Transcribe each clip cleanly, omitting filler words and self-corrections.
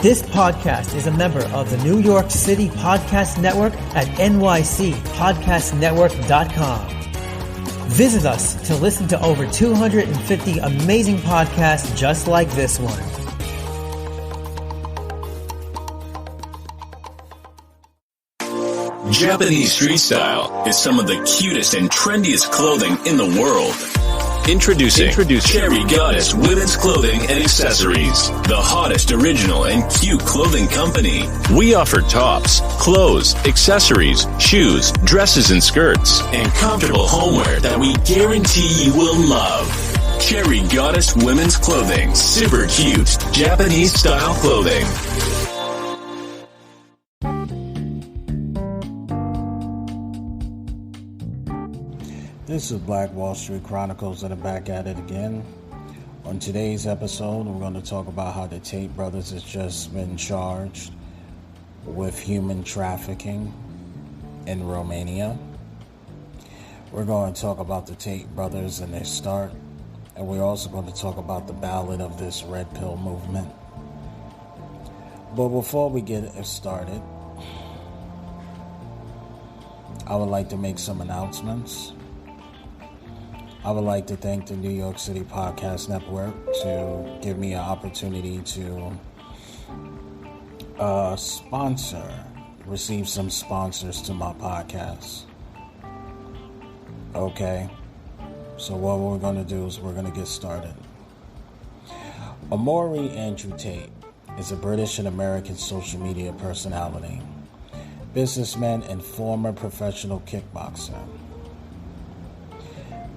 This podcast is a member of the New York City Podcast Network at nycpodcastnetwork.com. Visit us to listen to over 250 amazing podcasts just like this one. Japanese street style is some of the cutest and trendiest clothing in the world. Introducing Cherry Goddess Women's Clothing and Accessories, the hottest original and cute clothing company. We offer tops, clothes, accessories, shoes, dresses and skirts, and comfortable homeware that we guarantee you will love. Cherry Goddess Women's Clothing, super cute Japanese style clothing. This is Black Wall Street Chronicles that are back at it again. On today's episode, we're going to talk about how the Tate brothers has just been charged with human trafficking in Romania. We're going to talk about the Tate brothers and their start, and we're also going to talk about the ballad of this red pill movement. But before we get it started, I would like to make some announcements. I would like to thank the New York City Podcast Network to give me an opportunity to receive some sponsors to my podcast. Okay, so what we're going to do is we're going to get started. Amaury Andrew Tate is a British and American social media personality, businessman, and former professional kickboxer.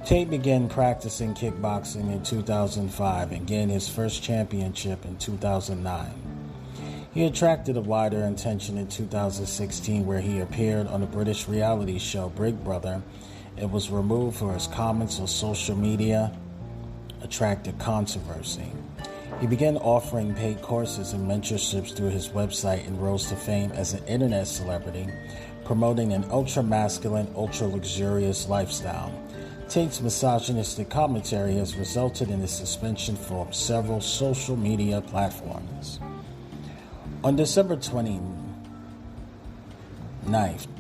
Tate began practicing kickboxing in 2005 and gained his first championship in 2009. He attracted a wider attention in 2016 where he appeared on the British reality show Big Brother and was removed for his comments on social media, attracted controversy. He began offering paid courses and mentorships through his website and rose to fame as an internet celebrity, promoting an ultra-masculine, ultra-luxurious lifestyle. Tate's misogynistic commentary has resulted in his suspension from several social media platforms. On December 29th,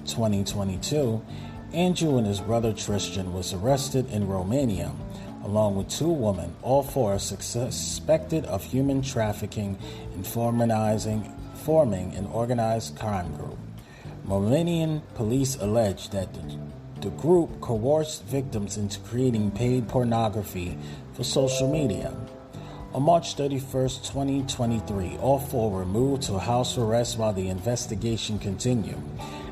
2022, Andrew and his brother Tristan was arrested in Romania, along with two women, all four suspected of human trafficking and forming an organized crime group. Romanian police alleged that the group coerced victims into creating paid pornography for social media. On March 31st, 2023, all four were moved to house arrest while the investigation continued,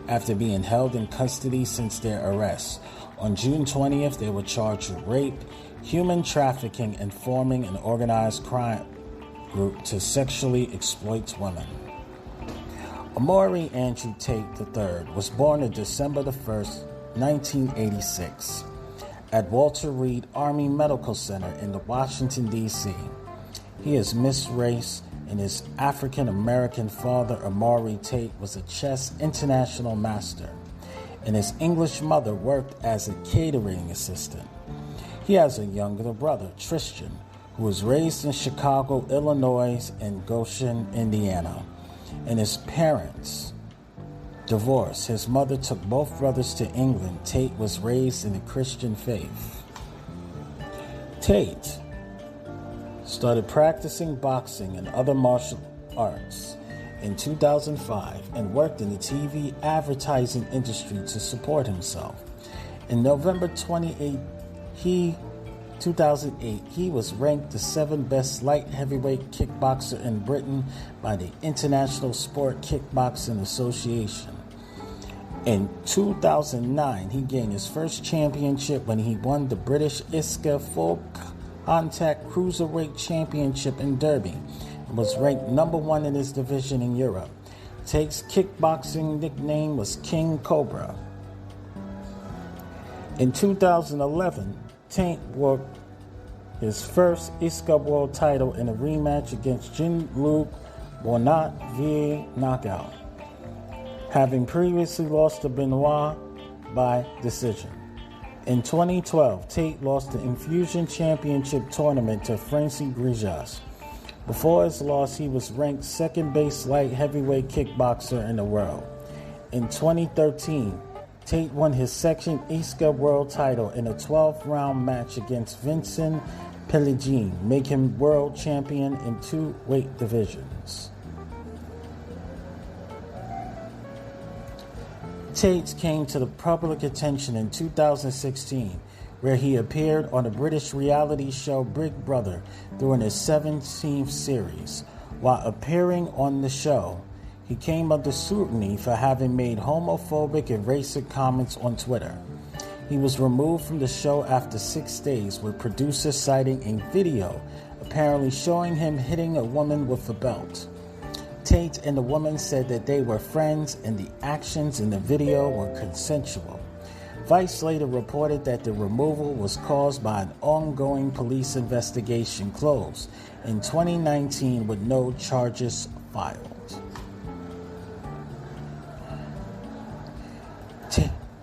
after being held in custody since their arrest. On June 20th, they were charged with rape, human trafficking, and forming an organized crime group to sexually exploit women. Amaury Andrew Tate III was born on December 1st, 1986, at Walter Reed Army Medical Center in Washington, D.C. He is mixed race, and his African-American father, Amaury Tate, was a chess international master, and his English mother worked as a catering assistant. He has a younger brother, Tristan, who was raised in Chicago, Illinois, and Goshen, Indiana, and his parents divorced. His mother took both brothers to England. Tate was raised in the Christian faith. Tate started practicing boxing and other martial arts in 2005 and worked in the TV advertising industry to support himself. In November 2008, he was ranked the 7th best light heavyweight kickboxer in Britain by the International Sport Kickboxing Association. In 2009, he gained his first championship when he won the British ISCA Full Contact Cruiserweight Championship in Derby and was ranked number 1 in his division in Europe. Tate's kickboxing nickname was King Cobra. In 2011, Tate won his first ISCA World title in a rematch against Jean-Luc Bonnat via knockout, having previously lost to Benoit by decision. In 2012, Tate lost the Infusion Championship tournament to Francis Grigas. Before his loss, he was ranked second-base light heavyweight kickboxer in the world. In 2013, Tate won his second ISCA world title in a 12-round match against Vincent Pellegrini, making him world champion in 2 weight divisions. Tate came to the public attention in 2016, where he appeared on the British reality show Big Brother during his 17th series. While appearing on the show, he came under scrutiny for having made homophobic and racist comments on Twitter. He was removed from the show after 6 days, with producers citing a video apparently showing him hitting a woman with a belt. Tate and the woman said that they were friends and the actions in the video were consensual. Vice later reported that the removal was caused by an ongoing police investigation closed in 2019 with no charges filed.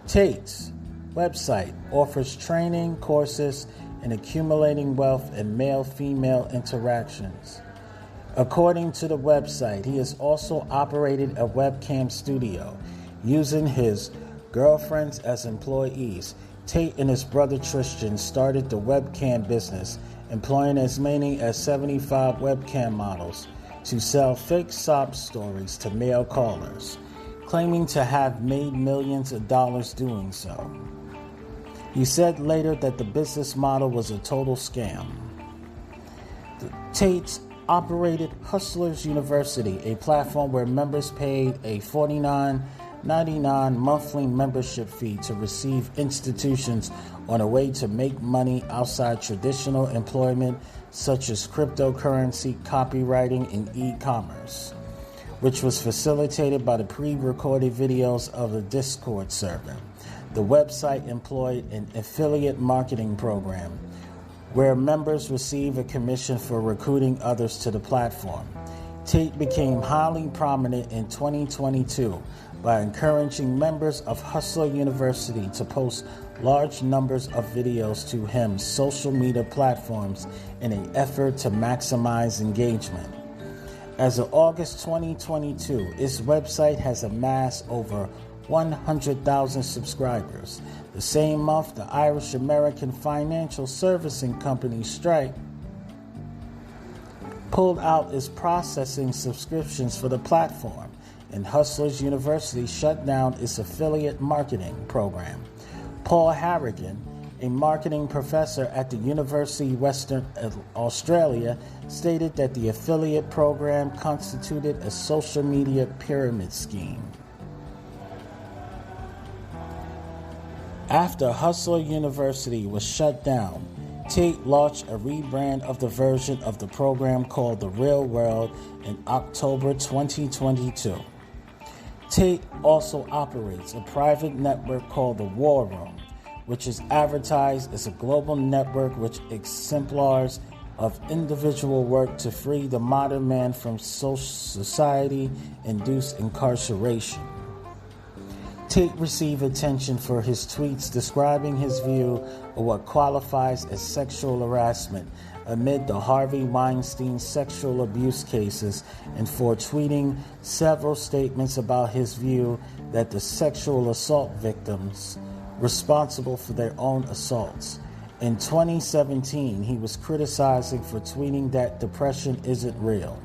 Tate's website offers training courses in accumulating wealth and male-female interactions. According to the website, he has also operated a webcam studio using his girlfriends as employees. Tate and his brother Tristan started the webcam business, employing as many as 75 webcam models to sell fake sob stories to male callers, claiming to have made millions of dollars doing so. He said later that the business model was a total scam. Tate operated Hustlers University, a platform where members paid a $49.99 monthly membership fee to receive institutions on a way to make money outside traditional employment such as cryptocurrency, copywriting, and e-commerce, which was facilitated by the pre-recorded videos of the Discord server. The website employed an affiliate marketing program where members receive a commission for recruiting others to the platform. Tate became highly prominent in 2022 by encouraging members of Hustler University to post large numbers of videos to his social media platforms in an effort to maximize engagement. As of August 2022, its website has amassed over 100,000 subscribers. The same month, the Irish-American financial servicing company Stripe pulled out its processing subscriptions for the platform, and Hustlers University shut down its affiliate marketing program. Paul Harrigan, a marketing professor at the University of Western Australia, stated that the affiliate program constituted a social media pyramid scheme. After Hustler University was shut down, Tate launched a rebrand of the version of the program called The Real World in October 2022. Tate also operates a private network called The War Room, which is advertised as a global network which exemplars of individual work to free the modern man from society-induced incarceration. Tate received attention for his tweets describing his view of what qualifies as sexual harassment amid the Harvey Weinstein sexual abuse cases, and for tweeting several statements about his view that the sexual assault victims responsible for their own assaults. In 2017, he was criticizing for tweeting that depression isn't real.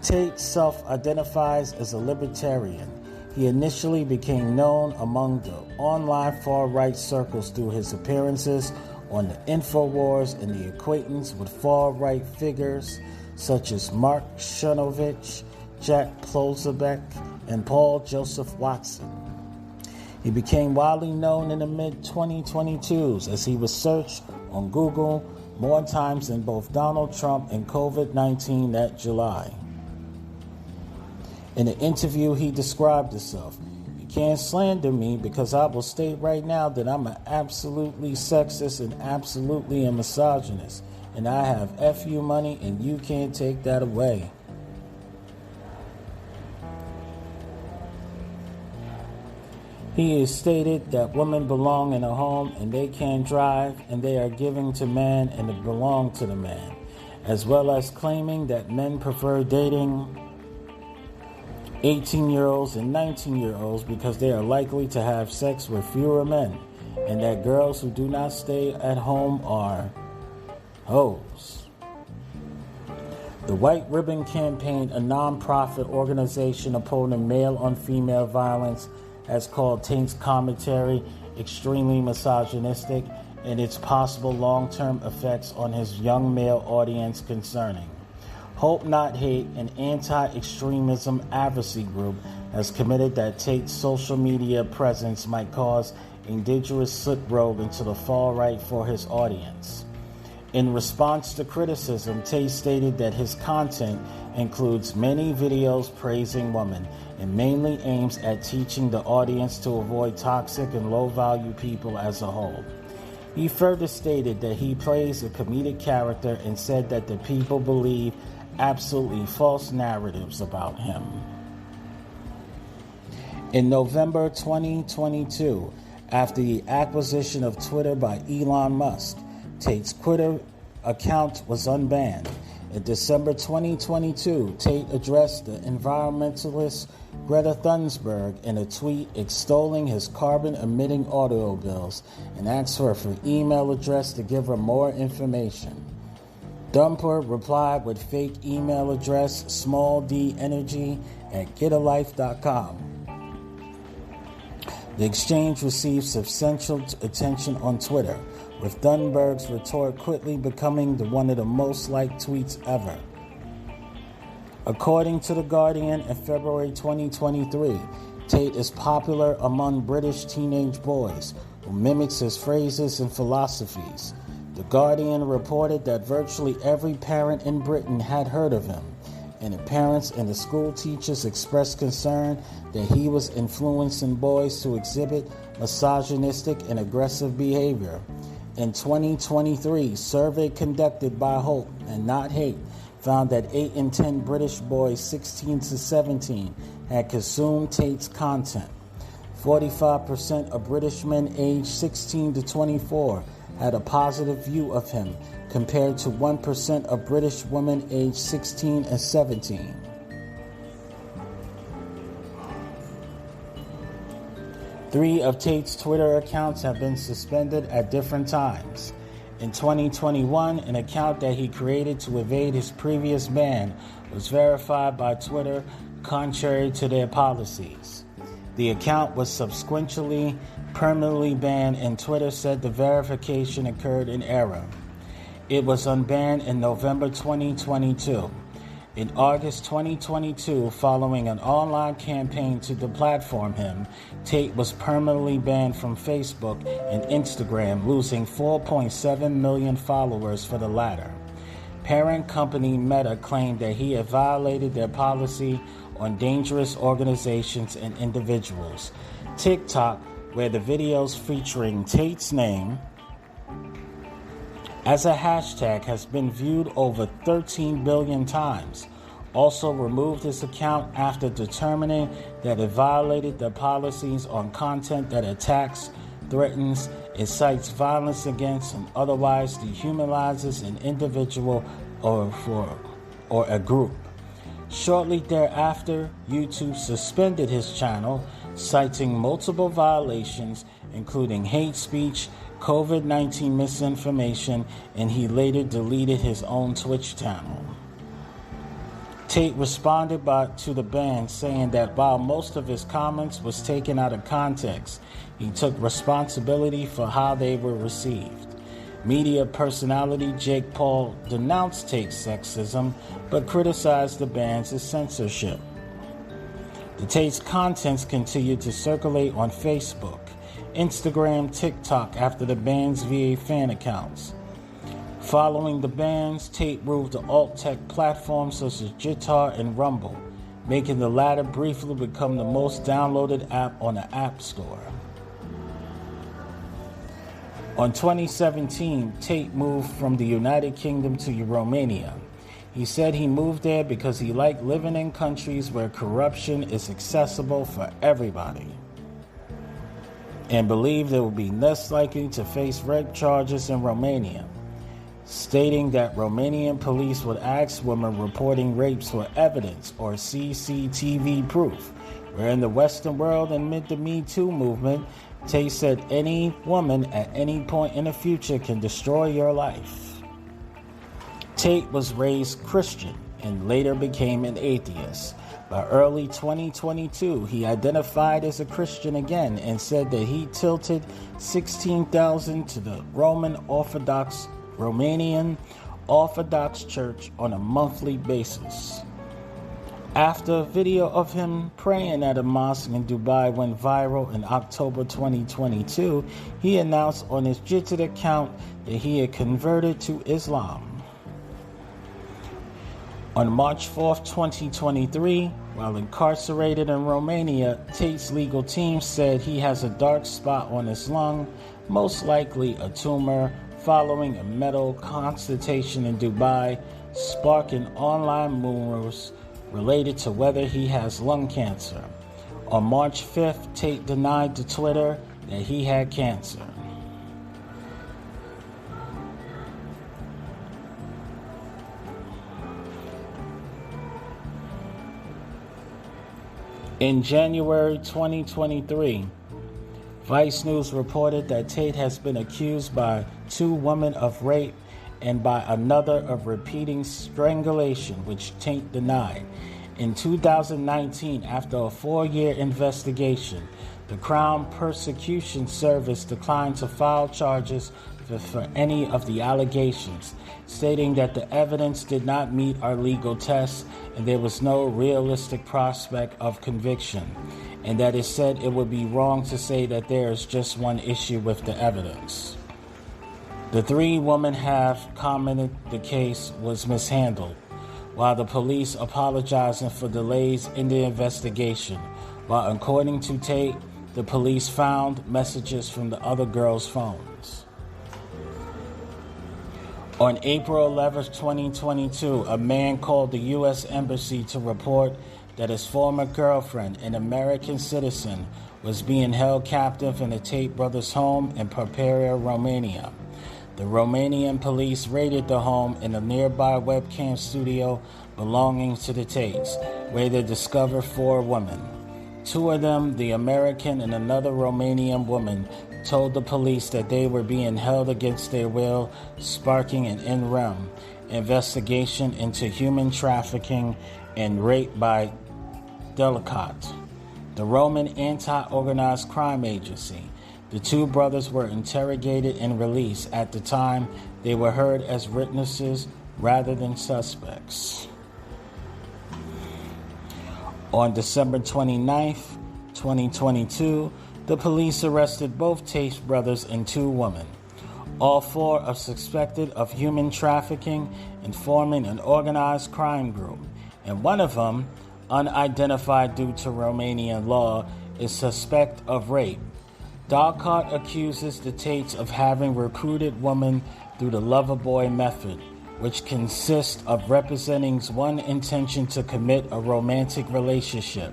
Tate self-identifies as a libertarian. He initially became known among the online far-right circles through his appearances on the InfoWars and the acquaintance with far-right figures such as Mark Chernovich, Jack Plozabek, and Paul Joseph Watson. He became widely known in the mid-2022s as he was searched on Google more times than both Donald Trump and COVID-19 that July. In an interview, he described himself, "You can't slander me because I will state right now that I'm an absolutely sexist and absolutely a misogynist, and I have FU money and you can't take that away." He has stated that women belong in a home and they can drive, and they are given to man and belong to the man. as well as claiming that men prefer dating 18-year-olds and 19-year-olds because they are likely to have sex with fewer men, and that girls who do not stay at home are hoes. The White Ribbon Campaign, a non-profit organization opposing male-on-female violence, has called Tate's commentary extremely misogynistic and its possible long-term effects on his young male audience concerning. Hope Not Hate, an anti-extremism advocacy group, has committed that Tate's social media presence might cause a dangerous slip road into the far right for his audience. In response to criticism, Tate stated that his content includes many videos praising women and mainly aims at teaching the audience to avoid toxic and low-value people as a whole. He further stated that he plays a comedic character and said that the people believe absolutely false narratives about him. In November 2022, after the acquisition of Twitter by Elon Musk, Tate's Twitter account was unbanned. In December 2022, Tate addressed the environmentalist Greta Thunberg in a tweet extolling his carbon-emitting automobiles and asked her for an email address to give her more information. Thunberg replied with fake email address smallenergy@getalife.com. The exchange received substantial attention on Twitter, with Thunberg's retort quickly becoming one of the most liked tweets ever. According to The Guardian, in February 2023, Tate is popular among British teenage boys who mimics his phrases and philosophies. The Guardian reported that virtually every parent in Britain had heard of him, and the parents and the school teachers expressed concern that he was influencing boys to exhibit misogynistic and aggressive behavior. In 2023, a survey conducted by Hope and Not Hate found that 8 in 10 British boys 16 to 17 had consumed Tate's content. 45% of British men aged 16 to 24 had a positive view of him, compared to 1% of British women aged 16 and 17. Three of Tate's Twitter accounts have been suspended at different times. In 2021, an account that he created to evade his previous ban was verified by Twitter, contrary to their policies. The account was subsequently permanently banned, and Twitter said the verification occurred in error. It was unbanned in November 2022. In August 2022, following an online campaign to deplatform him, Tate was permanently banned from Facebook and Instagram, losing 4.7 million followers for the latter. Parent company Meta claimed that he had violated their policy on dangerous organizations and individuals. TikTok, where the videos featuring Tate's name as a hashtag has been viewed over 13 billion times, also removed his account after determining that it violated their policies on content that attacks, threatens, incites violence against, and otherwise dehumanizes an individual or a group. Shortly thereafter, YouTube suspended his channel, citing multiple violations, including hate speech, COVID-19 misinformation, and he later deleted his own Twitch channel. Tate responded to the ban, saying that while most of his comments was taken out of context, he took responsibility for how they were received. Media personality Jake Paul denounced Tate's sexism, but criticized the ban's censorship. The Tate's contents continued to circulate on Facebook, Instagram, TikTok after the bans via fan accounts. Following the bans, Tate moved to alt-tech platforms such as Guitar and Rumble, making the latter briefly become the most downloaded app on the App Store. In 2017, Tate moved from the United Kingdom to Romania. He said he moved there because he liked living in countries where corruption is accessible for everybody, and believed they would be less likely to face rape charges in Romania. stating that Romanian police would ask women reporting rapes for evidence or CCTV proof, where in the Western world amid the Me Too movement, Tate said any woman at any point in the future can destroy your life. Tate was raised Christian and later became an atheist. By early 2022, he identified as a Christian again and said that he tilted 16,000 to the Romanian Orthodox Church on a monthly basis. After a video of him praying at a mosque in Dubai went viral in October 2022, he announced on his Twitter account that he had converted to Islam. On March 4, 2023, while incarcerated in Romania, Tate's legal team said he has a dark spot on his lung, most likely a tumor, following a medical consultation in Dubai, sparking online rumors related to whether he has lung cancer. On March 5th, Tate denied to Twitter that he had cancer. In January 2023, Vice News reported that Tate has been accused by 2 women of rape and by another of repeating strangulation, which Tate denied. In 2019, after a 4-year investigation, the Crown Prosecution Service declined to file charges for any of the allegations, stating that the evidence did not meet our legal tests and there was no realistic prospect of conviction, and that it said it would be wrong to say that there is just one issue with the evidence. The 3 women have commented the case was mishandled, while the police apologizing for delays in the investigation, while according to Tate, the police found messages from the other girls' phones. On April 11, 2022, a man called the U.S. Embassy to report that his former girlfriend, an American citizen, was being held captive in the Tate brothers' home in Perperia, Romania. The Romanian police raided the home in a nearby webcam studio belonging to the Tates, where they discovered 4 women. 2 of them, the American and another Romanian woman, told the police that they were being held against their will, sparking an in-rem investigation into human trafficking and rape by Tate, the Roman anti-organized crime agency. The 2 brothers were interrogated and released. At the time, they were heard as witnesses rather than suspects. On December 29th, 2022, the police arrested both Tate brothers and 2 women. All 4 are suspected of human trafficking and forming an organized crime group, and one of them, unidentified due to Romanian law, is suspect of rape. Tate accuses the Tates of having recruited women through the lover boy method, which consists of representing one intention to commit a romantic relationship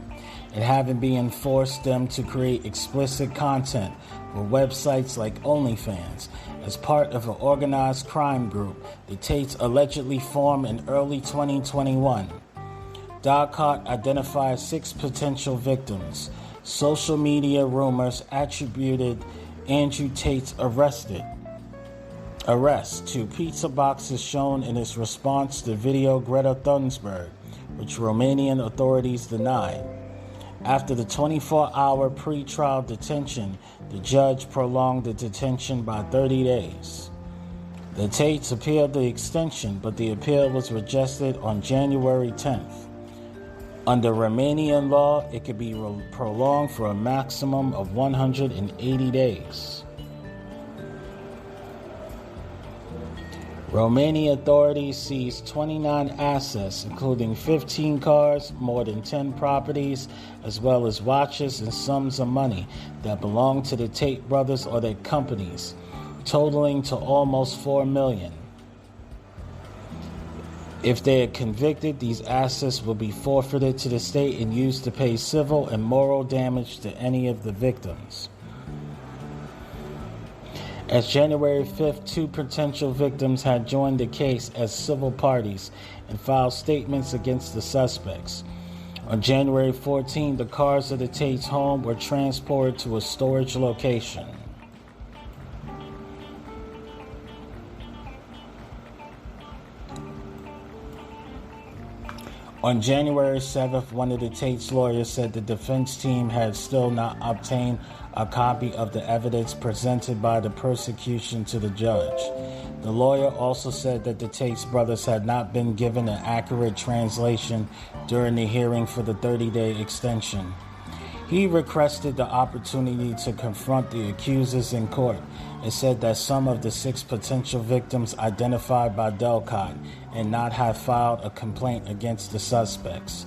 and having been forced them to create explicit content for websites like OnlyFans. As part of an organized crime group, the Tates allegedly formed in early 2021. Tate identified 6 potential victims. Social media rumors attributed Andrew Tate's arrest to pizza boxes shown in his response to video Greta Thunberg, which Romanian authorities denied. After the 24-hour pre-trial detention, the judge prolonged the detention by 30 days. The Tates appealed the extension, but the appeal was rejected on January 10th. Under Romanian law, it could be prolonged for a maximum of 180 days. Romanian authorities seized 29 assets, including 15 cars, more than 10 properties, as well as watches and sums of money that belonged to the Tate brothers or their companies, totaling to almost $4 million. If they are convicted, these assets will be forfeited to the state and used to pay civil and moral damage to any of the victims. As January 5th, 2 potential victims had joined the case as civil parties and filed statements against the suspects. On January 14th, the cars of the Tate's home were transported to a storage location. On January 7th, one of the Tate's lawyers said the defense team had still not obtained a copy of the evidence presented by the prosecution to the judge. The lawyer also said that the Tate's brothers had not been given an accurate translation during the hearing for the 30-day extension. He requested the opportunity to confront the accusers in court and said that some of the 6 potential victims identified by Delcott and not have filed a complaint against the suspects.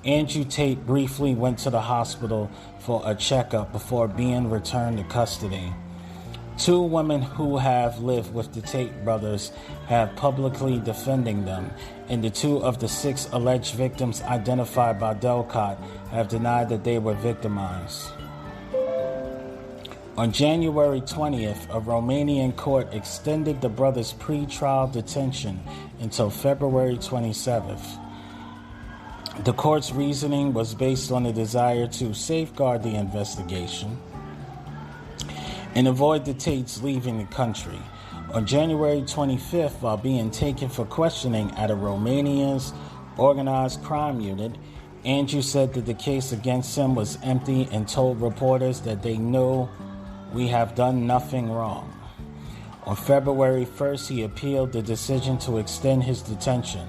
Andrew Tate briefly went to the hospital for a checkup before being returned to custody. 2 women who have lived with the Tate brothers have publicly defending them, and the 2 of the 6 alleged victims identified by Delcott have denied that they were victimized. On January 20th, a Romanian court extended the brothers' pre-trial detention until February 27th. The court's reasoning was based on a desire to safeguard the investigation and avoid the Tates leaving the country. On January 25th, while being taken for questioning at a Romania's organized crime unit, Andrew said that the case against him was empty and told reporters that they know we have done nothing wrong. On February 1st, he appealed the decision to extend his detention.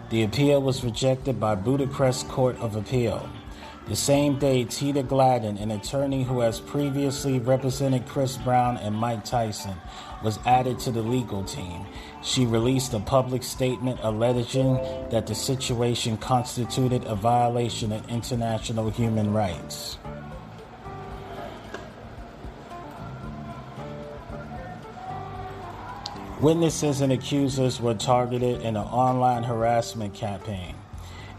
The appeal was rejected by Budapest Court of Appeal. The same day, Tate Gladden, an attorney who has previously represented Chris Brown and Mike Tyson, was added to the legal team. She released a public statement alleging that the situation constituted a violation of international human rights. Witnesses and accusers were targeted in an online harassment campaign.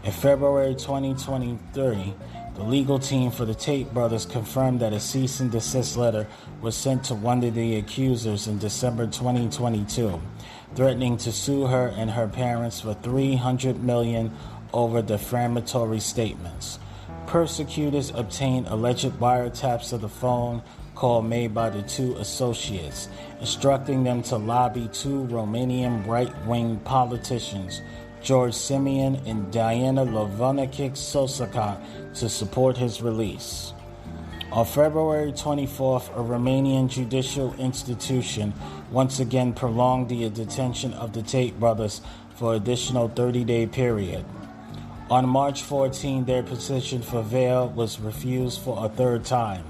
In February 2023, the legal team for the Tate brothers confirmed that a cease and desist letter was sent to one of the accusers in December 2022, threatening to sue her and her parents for $300 million over defamatory statements. Persecutors obtained alleged wiretaps of the phone call made by the 2 associates, instructing them to lobby 2 Romanian right-wing politicians, George Simeon and Diana Lovonikic-Sosaca, to support his release. On February 24th, a Romanian judicial institution once again prolonged the detention of the Tate brothers for an additional 30-day period. On March 14, their petition for bail was refused for a 3rd time.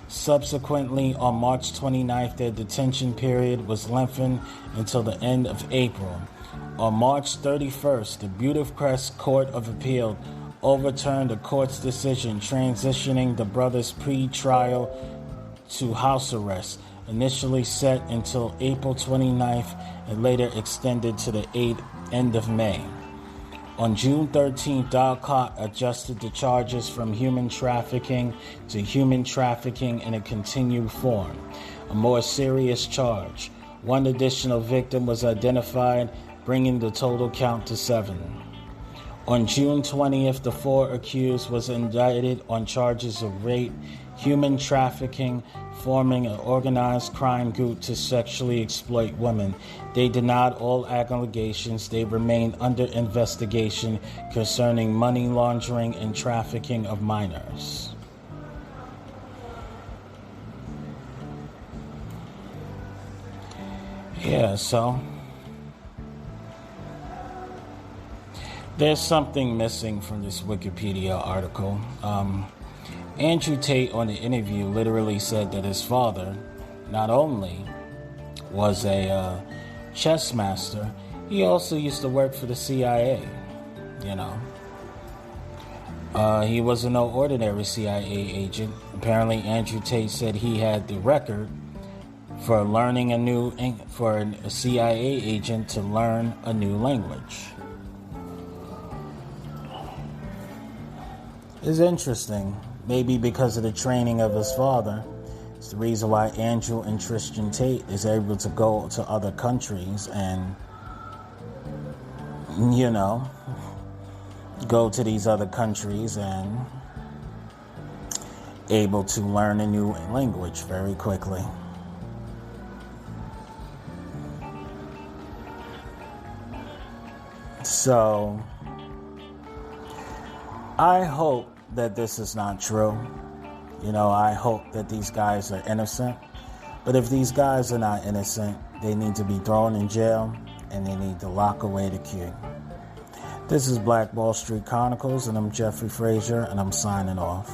Subsequently, on March 29th, their detention period was lengthened until the end of April. On March 31st, the Budapest Court of Appeal overturned the court's decision transitioning the brothers' pre-trial to house arrest, initially set until April 29th and later extended to the end of May. On June 13th, Delcott adjusted the charges from human trafficking to human trafficking in a continued form, a more serious charge. 1 additional victim was identified, bringing the total count to 7. On June 20th, the 4 accused was indicted on charges of rape, human trafficking, forming an organized crime group to sexually exploit women. They denied all allegations. They remain under investigation concerning money laundering and trafficking of minors. Yeah, so there's something missing from this Wikipedia article. Andrew Tate on the interview literally said that his father not only was a chess master, he also used to work for the CIA, He wasn't no ordinary CIA agent. Apparently, Andrew Tate said he had the record for learning for a CIA agent to learn a new language. It's interesting. Maybe because of the training of his father, It's the reason why Andrew and Tristan Tate is able to go to other countries and, go to these other countries and able to learn a new language very quickly. So, I hope that this is not true. I hope that these guys are innocent. But if these guys are not innocent, they need to be thrown in jail and they need to lock away the Q. This is Black Wall Street Chronicles, and I'm Jeffrey Frazier, and I'm signing off.